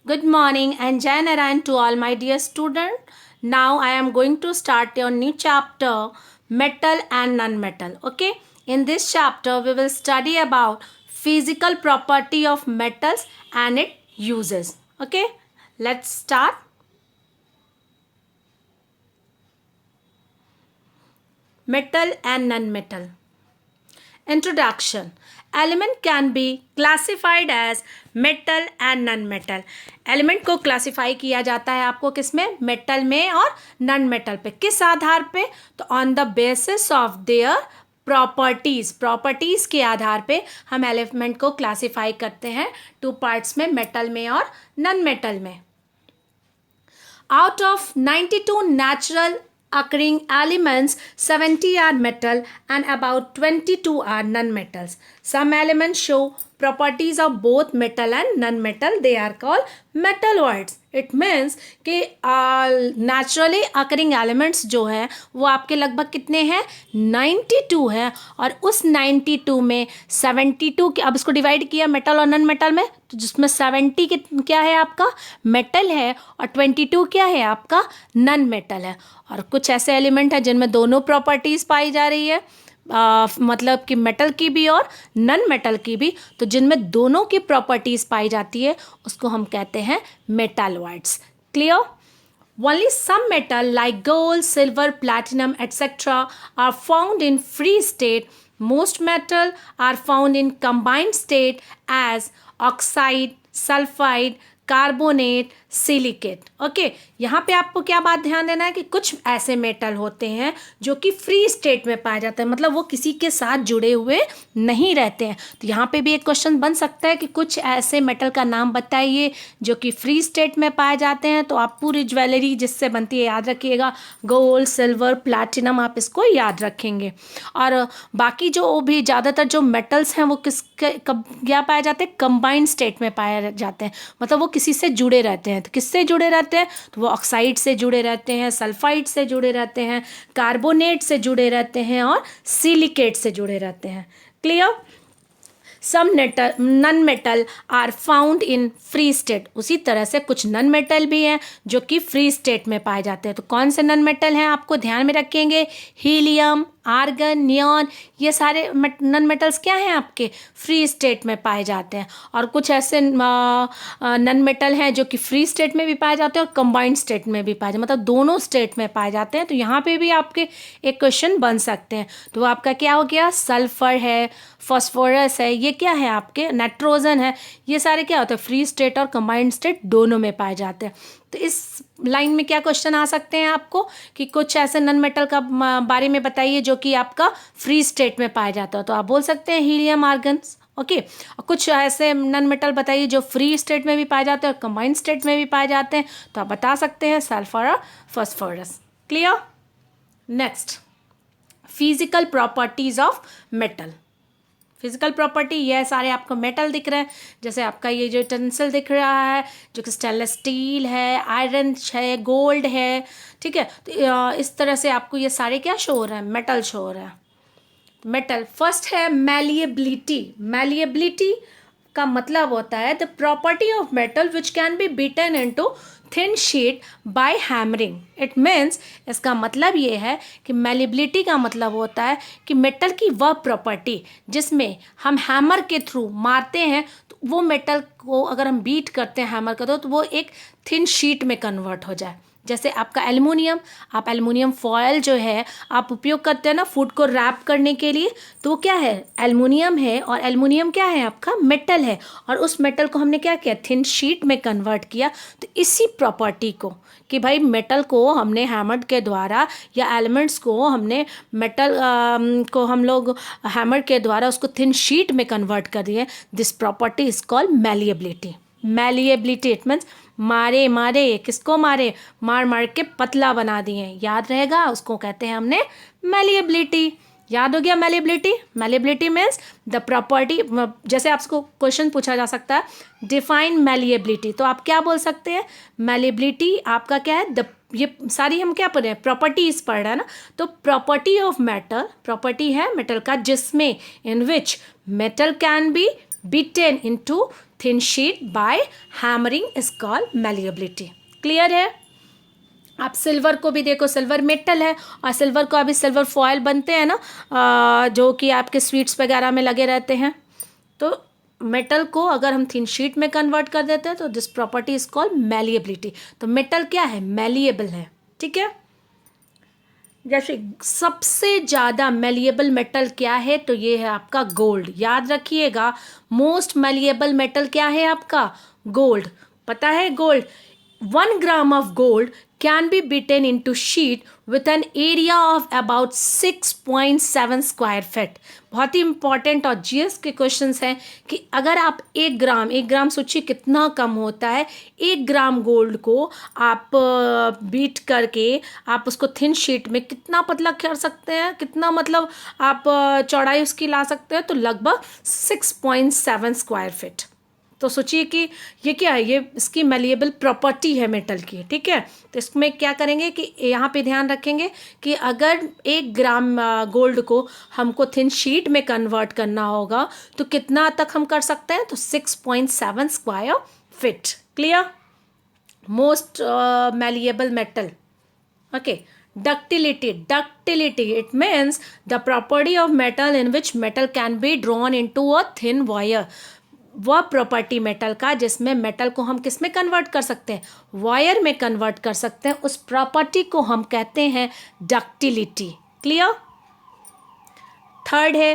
Good morning and Jai Narayan to all my dear students. Now I am going to start your new chapter, metal and non-metal. Okay. In this chapter we will study about physical property of metals and its uses. Okay. Let's start. Metal and non-metal. Introduction. Element can be classified as metal and non-metal. Element को classify किया जाता है आपको किसमें, metal में और non metal पे. किस आधार पे, तो on the basis of their properties के आधार पे हम एलिमेंट को क्लासीफाई करते हैं टू पार्ट्स में, मेटल में और नॉन मेटल में. Out of 92 natural occurring elements, 70 are metal and about 22 are non-metals. Some elements show properties of both metal and non-metal. They are called metalloids. It means कि naturally occurring elements जो है वो आपके लगभग कितने हैं, 92 है. और उस 92 में 72 के, अब इसको डिवाइड किया मेटल और नॉन मेटल में, तो जिसमें 70 क्या है आपका मेटल है और 22 क्या है आपका नॉन मेटल है. और कुछ ऐसे एलिमेंट हैं जिनमें दोनों प्रॉपर्टीज़ पाई जा रही है, मतलब कि मेटल की भी और नॉन मेटल की भी. तो जिनमें दोनों की प्रॉपर्टीज़ पाई जाती है उसको हम कहते हैं metalloids. Clear? Only some metal like gold, silver, platinum, etc. are found in free state. Most metal are found in combined state as oxide, sulfide, carbonate, silicate. Okay, यहाँ पे आपको क्या बात ध्यान देना है कि कुछ ऐसे मेटल होते हैं जो कि फ्री स्टेट में पाए जाते हैं, मतलब वो किसी के साथ जुड़े हुए नहीं रहते हैं. तो यहाँ पे भी एक क्वेश्चन बन सकता है कि कुछ ऐसे मेटल का नाम बताइए जो कि फ्री स्टेट में पाए जाते हैं. तो आप पूरी ज्वेलरी जिससे बनती है याद रखिएगा, गोल्ड, सिल्वर, प्लैटिनम, आप इसको याद रखेंगे. और बाकी जो भी ज़्यादातर जो मेटल्स हैं वो कब क्या पाए जाते हैं, कंबाइंड स्टेट में पाए जाते हैं, मतलब वो किसी से जुड़े रहते हैं. तो किससे जुड़े रहते हैं, तो वो ऑक्साइड से जुड़े रहते हैं, सल्फाइड से जुड़े रहते हैं, कार्बोनेट से जुड़े रहते हैं और सिलिकेट से जुड़े रहते हैं. Clear? Some non metal are found in free state. उसी तरह से कुछ नॉन मेटल भी हैं जो कि फ्री स्टेट में पाए जाते हैं. तो कौन से नॉन मेटल हैं आपको ध्यान में रखेंगे, हीलियम, आर्गन, नियॉन, ये सारे नॉन मेटल्स क्या हैं आपके फ्री स्टेट में पाए जाते हैं. और कुछ ऐसे नॉन मेटल हैं जो कि फ्री स्टेट में भी पाए जाते हैं और कंबाइंड स्टेट में भी पाए जाते हैं, मतलब दोनों स्टेट में पाए जाते हैं. तो यहाँ पे भी आपके एक क्वेश्चन बन सकते हैं. तो आपका क्या हो गया, सल्फर है, फॉस्फोरस है, ये क्या है आपके नाइट्रोजन है, ये सारे क्या होते हैं फ्री स्टेट और कंबाइंड स्टेट दोनों में पाए जाते हैं. तो इस लाइन में क्या क्वेश्चन आ सकते हैं आपको कि कुछ ऐसे नॉन मेटल का बारे में बताइए जो कि आपका फ्री स्टेट में पाया जाता है. तो आप बोल सकते हैं हीलियम, आर्गन. ओके, और कुछ ऐसे नॉन मेटल बताइए जो फ्री स्टेट में भी पाए जाते हैं और कंबाइंड स्टेट में भी पाए जाते हैं. तो आप बता सकते हैं सल्फर और phosphorus. Clear? Next, physical properties of metal. Physical property, ये सारे आपको मेटल दिख रहे हैं, जैसे आपका ये जो टेंसिल दिख रहा है जो कि स्टेनलेस स्टील है, आयरन है, गोल्ड है. ठीक है, तो इस तरह से आपको ये सारे क्या शो हो रहे हैं, मेटल शो हो रहे हैं. मेटल फर्स्ट है मैलिएबिलिटी. मैलिएबिलिटी का मतलब होता है the property of metal which can be beaten into thin sheet by hammering. It means, इसका मतलब ये है कि मैलिबिलिटी का मतलब होता है कि मेटल की वह प्रॉपर्टी जिसमें हम हैमर के थ्रू मारते हैं तो वो मेटल को अगर हम बीट करते हैं हैमर का तो वो एक थिन शीट में कन्वर्ट हो जाए. जैसे आपका एल्युमिनियम, आप एल्युमिनियम फॉयल जो है आप उपयोग करते हैं ना फूड को रैप करने के लिए, तो वो क्या है, एल्युमिनियम है. और एल्युमिनियम क्या है आपका, मेटल है. और उस मेटल को हमने क्या किया, थिन शीट में कन्वर्ट किया. तो इसी प्रॉपर्टी को कि भाई मेटल को हमने हैमर के द्वारा या एलिमेंट्स को हमने मेटल को हम लोग हैमर के द्वारा उसको थिन शीट में कन्वर्ट कर दिए, this property is called malleability. Malleability it means मारे मारे, किसको मारे, मार मार के पतला बना दिए, याद रहेगा, उसको कहते हैं हमने मैलिएबिलिटी. याद हो गया malleability. Malleability means the property. जैसे आपको क्वेश्चन पूछा जा सकता है डिफाइन मैलिएबिलिटी, तो आप क्या बोल सकते हैं, मैलिएबिलिटी आपका क्या है, ये सारी हम क्या पढ़ रहे हैं, प्रॉपर्टीज पढ़ रहे हैं ना. तो प्रॉपर्टी ऑफ मेटल, प्रॉपर्टी है मेटल का जिसमें in which metal can be beaten into thin sheet by hammering is called malleability. Clear है? आप सिल्वर को भी देखो, सिल्वर मेटल है और सिल्वर को अभी सिल्वर फॉयल बनते हैं ना, जो कि आपके स्वीट्स वगैरह में लगे रहते हैं। तो मेटल को अगर हम थिन शीट में कन्वर्ट कर देते हैं तो this property is called malleability. तो मेटल क्या है? मैलिएबल है। ठीक है, जैसे सबसे ज़्यादा मैलिएबल मेटल क्या है? तो ये है आपका गोल्ड। याद रखिएगा, मोस्ट मैलिएबल मेटल क्या है आपका? गोल्ड। पता है gold, 1 gram of gold can be beaten into sheet with an area of about 6.7 square feet। बहुत ही इंपॉर्टेंट और जीएस के क्वेश्चंस हैं कि अगर आप 1 ग्राम सोचिए कितना कम होता है, 1 ग्राम गोल्ड को आप बीट करके आप उसको थिन शीट में कितना पतला कर सकते हैं, कितना मतलब आप चौड़ाई उसकी ला सकते हैं, तो लगभग 6.7 स्क्वायर फीट। तो सोचिए कि ये क्या है, ये इसकी मैलिएबल प्रॉपर्टी है मेटल की। ठीक है, तो इसमें क्या करेंगे कि यहाँ पे ध्यान रखेंगे कि अगर 1 ग्राम गोल्ड को हमको थिन शीट में कन्वर्ट करना होगा तो कितना तक हम कर सकते हैं? तो 6.7 square feet. Clear? Most malleable metal. Okay, ductility, it means the property of metal in which metal can be drawn into a thin wire। वह प्रॉपर्टी मेटल का जिसमें मेटल को हम किस में कन्वर्ट कर सकते हैं? वायर में कन्वर्ट कर सकते हैं। उस प्रॉपर्टी को हम कहते हैं डक्टिलिटी। क्लियर? थर्ड है,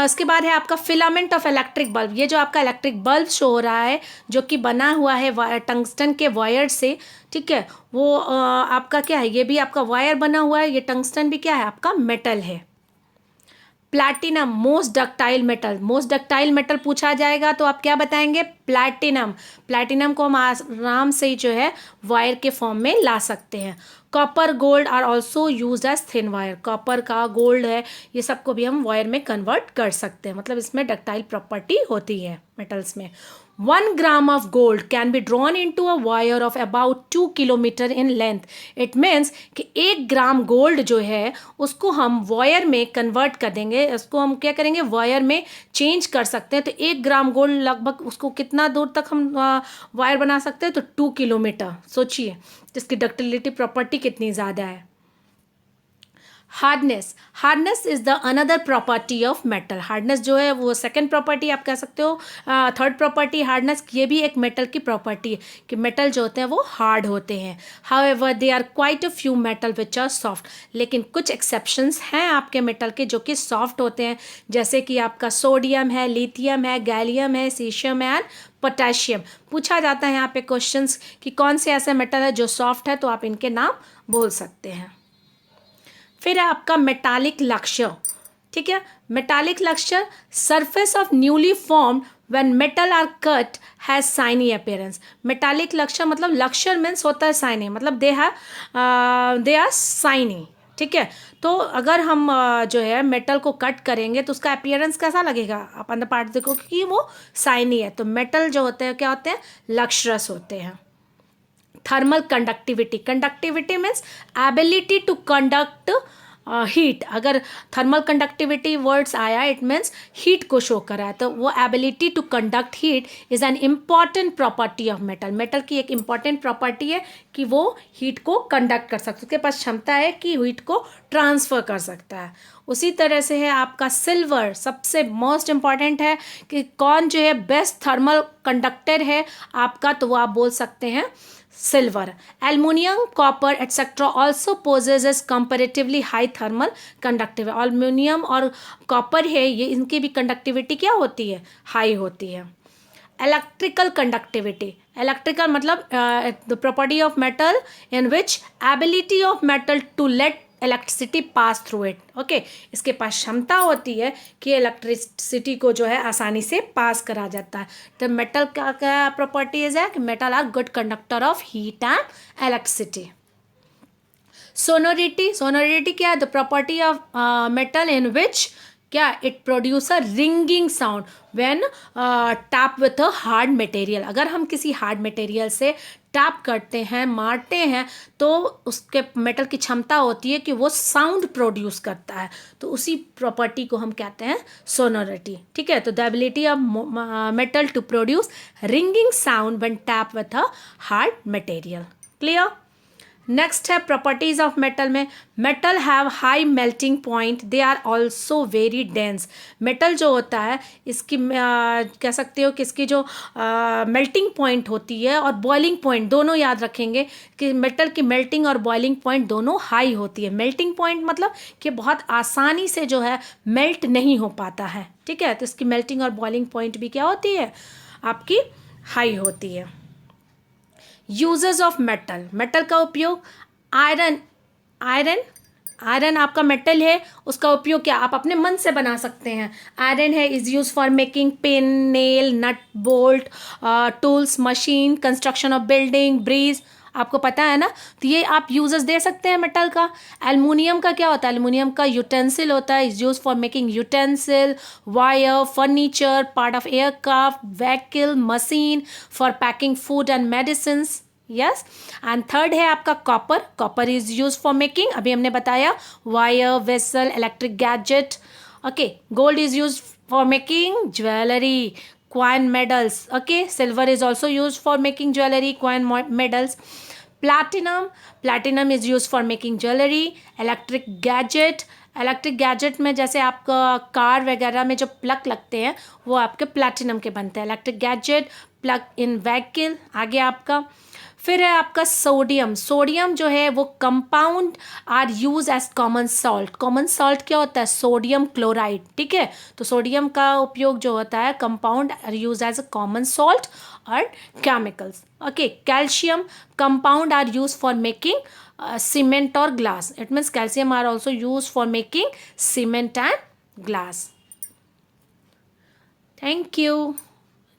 उसके बाद है आपका फिलामेंट ऑफ इलेक्ट्रिक बल्ब। ये जो आपका इलेक्ट्रिक बल्ब शो हो रहा है जो कि बना हुआ है टंगस्टन के वायर से, ठीक है, वो आपका क्या है? ये भी आपका वायर बना हुआ है। ये टंगस्टन भी क्या है? आपका मेटल है। Platinum, most ductile metal. Most ductile metal पूछा जाएगा तो आप क्या बताएंगे? प्लैटिनम। प्लैटिनम को हम आराम से ही जो है वायर के फॉर्म में ला सकते हैं। Copper, gold are also use as thin wire. Copper का, गोल्ड है, ये सबको भी हम वायर में कन्वर्ट कर सकते हैं, मतलब इसमें डक्टाइल प्रॉपर्टी होती है मेटल्स में। 1 gram of gold can be drawn into a wire of about 2 kilometer in length। It means कि 1 ग्राम गोल्ड जो है उसको हम वायर में कन्वर्ट कर देंगे, उसको हम क्या करेंगे? वायर में चेंज कर सकते हैं। तो 1 ग्राम गोल्ड लगभग उसको कितना दूर तक हम वायर बना सकते हैं? तो 2 किलोमीटर। सोचिए जिसकी डक्टिलिटी प्रॉपर्टी कितनी ज़्यादा है। Hardness is the another property of metal. Hardness जो है वो सेकंड प्रॉपर्टी आप कह सकते हो। थर्ड प्रॉपर्टी हार्डनेस, ये भी एक मेटल की प्रॉपर्टी है कि मेटल जो होते हैं वो हार्ड होते हैं। However they are quite a few metal which are soft. लेकिन कुछ एक्सेप्शंस हैं आपके मेटल के जो कि सॉफ्ट होते हैं, जैसे कि आपका सोडियम है, लिथियम है, गैलियम है, सीशियम है एंड पोटेशियम। पूछा जाता है यहाँ पे क्वेश्चंस कि कौन से ऐसे मेटल है जो सॉफ्ट है, तो आप इनके नाम बोल सकते हैं। फिर है आपका मेटालिक लक्ष्य। ठीक है, मेटालिक लक्ष्य, surface of newly formed when metal are cut has shiny appearance. Metallic लक्ष्य मतलब लक्ष्य मीन्स होता है साइनी, मतलब दे आर साइनी। ठीक है, तो अगर हम जो है मेटल को कट करेंगे तो उसका अपीयरेंस कैसा लगेगा? आप अंदर पार्ट देखो कि वो साइनी है। तो मेटल जो होते हैं क्या होते हैं? लक्ष्यरस होते हैं। Thermal conductivity means ability to conduct heat. अगर थर्मल कंडक्टिविटी वर्ड्स आया इट मीन्स हीट को शो कर रहा है, तो वो ability to conduct heat is an important property of metal. Metal की एक इम्पॉर्टेंट प्रॉपर्टी है कि वो हीट को कंडक्ट कर सकता है, उसके पास क्षमता है कि हीट को ट्रांसफर कर सकता है। उसी तरह से है आपका सिल्वर, सबसे मोस्ट इम्पॉर्टेंट है कि कौन जो है बेस्ट थर्मल कंडक्टर है आपका, तो वो आप बोल सकते हैं silver. Aluminium, copper etcetera also possesses comparatively high thermal conductivity. Aluminium और कॉपर है ये, इनकी भी कंडक्टिविटी क्या होती है? हाई होती है। इलेक्ट्रिकल कंडक्टिविटी, इलेक्ट्रिकल मतलब the property of metal in which ability of metal to let electricity pass through it. Okay, इसके पास क्षमता होती है कि इलेक्ट्रिसिटी को जो है आसानी से पास करा जाता है। तो मेटल का क्या प्रॉपर्टीज है कि metal are good conductor of heat and electricity. Sonority क्या है? The property of metal in which क्या it produce a ringing sound when tap with a hard material. अगर हम किसी हार्ड मटेरियल से टैप करते हैं, मारते हैं, तो उसके मेटल की क्षमता होती है कि वो साउंड प्रोड्यूस करता है, तो उसी प्रॉपर्टी को हम कहते हैं सोनोरिटी। ठीक है, तो the ability of metal to produce ringing sound when tap with a hard material. Clear. Next है प्रॉपर्टीज ऑफ मेटल में, metal have high melting point, they are also very dense. Metal जो होता है इसकी कह सकते हो कि इसकी जो मेल्टिंग पॉइंट होती है और बॉइलिंग पॉइंट, दोनों याद रखेंगे कि मेटल की मेल्टिंग और बॉइलिंग पॉइंट दोनों हाई होती है। मेल्टिंग पॉइंट मतलब कि बहुत आसानी से जो है मेल्ट नहीं हो पाता है। ठीक है, तो इसकी मेल्टिंग और बॉइलिंग पॉइंट भी क्या होती है, आपकी हाई होती है। यूजेस ऑफ मेटल, मेटल का उपयोग, आयरन, आयरन आयरन आपका मेटल है, उसका उपयोग क्या आप अपने मन से बना सकते हैं। आयरन है is use for making pen, nail, nut, bolt, tools, machine, construction of building, bridge, आपको पता है ना, तो ये आप यूजेस दे सकते हैं मेटल का। एल्युमिनियम का क्या होता है, एल्युमिनियम का यूटेंसिल होता है, is use for making utensil, wire, furniture, part of aircraft, vehicle, machine, for packing food and medicine. Yes. And third है आपका copper, copper is use for making, अभी हमने बताया, wire, vessel, electric gadget. Okay, gold is use for making jewellery, coin medals. Okay, silver is also used for making jewelry, coin medals. Platinum is used for making jewelry. Electric gadget में जैसे आपका car वगैरह में जो plug लगते हैं वो आपके प्लैटिनम के बनते हैं। Electric gadget, plug in vehicle. आगे आपका फिर है आपका सोडियम, सोडियम जो है वो compound are use as common salt. Common salt क्या होता है, सोडियम क्लोराइड। ठीक है, तो सोडियम का उपयोग जो होता है compound are use as a common salt और chemicals. Okay, calcium compound are use for making cement और glass. It means calcium are also use for making cement and glass. Thank you.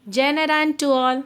Jai Narayan to all.